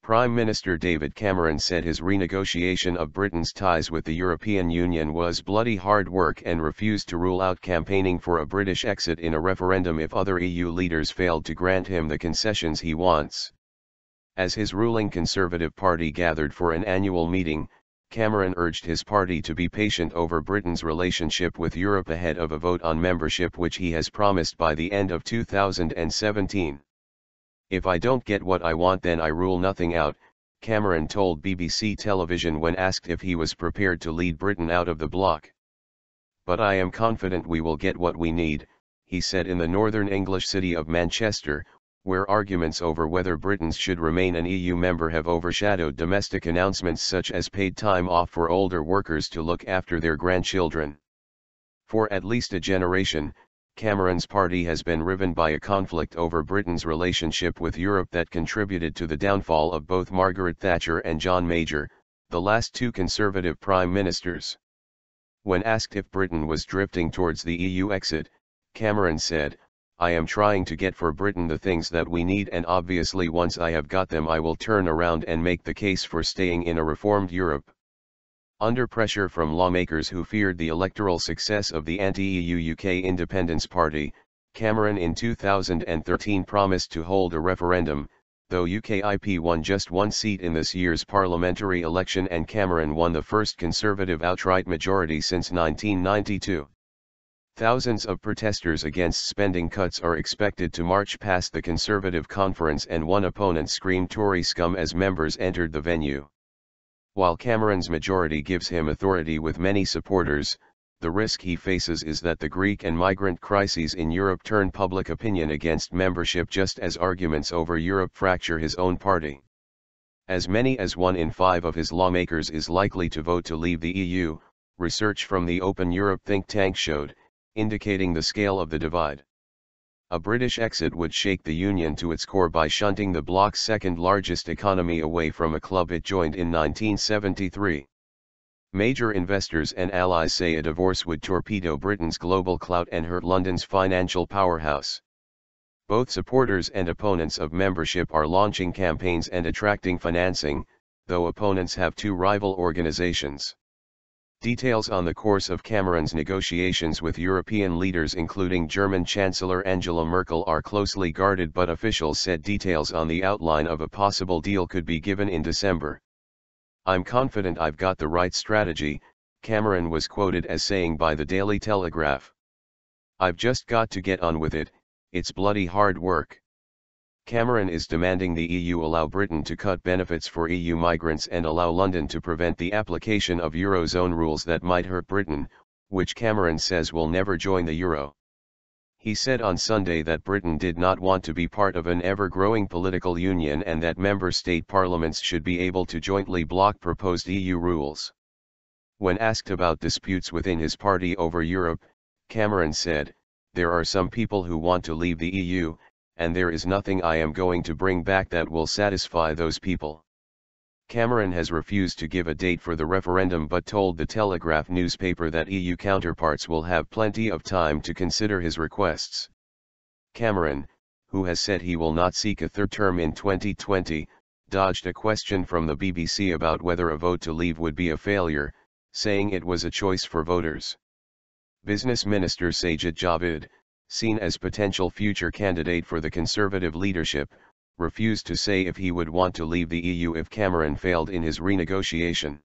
Prime Minister David Cameron said his renegotiation of Britain's ties with the European Union was bloody hard work and refused to rule out campaigning for a British exit in a referendum if other EU leaders failed to grant him the concessions he wants. As his ruling Conservative Party gathered for an annual meeting, Cameron urged his party to be patient over Britain's relationship with Europe ahead of a vote on membership which he has promised by the end of 2017. "If I don't get what I want, then I rule nothing out," Cameron told BBC television when asked if he was prepared to lead Britain out of the bloc. "But I am confident we will get what we need," he said in the northern English city of Manchester, where arguments over whether Britain should remain an EU member have overshadowed domestic announcements such as paid time off for older workers to look after their grandchildren. For at least a generation, Cameron's party has been riven by a conflict over Britain's relationship with Europe that contributed to the downfall of both Margaret Thatcher and John Major, the last two Conservative prime ministers. When asked if Britain was drifting towards the EU exit, Cameron said, "I am trying to get for Britain the things that we need, and obviously once I have got them I will turn around and make the case for staying in a reformed Europe." Under pressure from lawmakers who feared the electoral success of the anti-EU UK Independence Party, Cameron in 2013 promised to hold a referendum, though UKIP won just one seat in this year's parliamentary election and Cameron won the first Conservative outright majority since 1992. Thousands of protesters against spending cuts are expected to march past the Conservative conference, and one opponent screamed "Tory scum" as members entered the venue. While Cameron's majority gives him authority with many supporters, the risk he faces is that the Greek and migrant crises in Europe turn public opinion against membership, just as arguments over Europe fracture his own party. As many as 1 in 5 of his lawmakers is likely to vote to leave the EU, research from the Open Europe think tank showed, indicating the scale of the divide. A British exit would shake the Union to its core by shunting the bloc's second-largest economy away from a club it joined in 1973. Major investors and allies say a divorce would torpedo Britain's global clout and hurt London's financial powerhouse. Both supporters and opponents of membership are launching campaigns and attracting financing, though opponents have two rival organisations. Details on the course of Cameron's negotiations with European leaders, including German Chancellor Angela Merkel, are closely guarded, but officials said details on the outline of a possible deal could be given in December. "I'm confident I've got the right strategy," Cameron was quoted as saying by the Daily Telegraph. "I've just got to get on with it, it's bloody hard work." Cameron is demanding the EU allow Britain to cut benefits for EU migrants and allow London to prevent the application of Eurozone rules that might hurt Britain, which Cameron says will never join the Euro. He said on Sunday that Britain did not want to be part of an ever-growing political union and that member state parliaments should be able to jointly block proposed EU rules. When asked about disputes within his party over Europe, Cameron said, "There are some people who want to leave the EU, and there is nothing I am going to bring back that will satisfy those people." Cameron has refused to give a date for the referendum but told the Telegraph newspaper that EU counterparts will have plenty of time to consider his requests. Cameron, who has said he will not seek a third term in 2020, dodged a question from the BBC about whether a vote to leave would be a failure, saying it was a choice for voters. Business Minister Sajid Javid, seen as potential future candidate for the Conservative leadership, refused to say if he would want to leave the EU if Cameron failed in his renegotiation.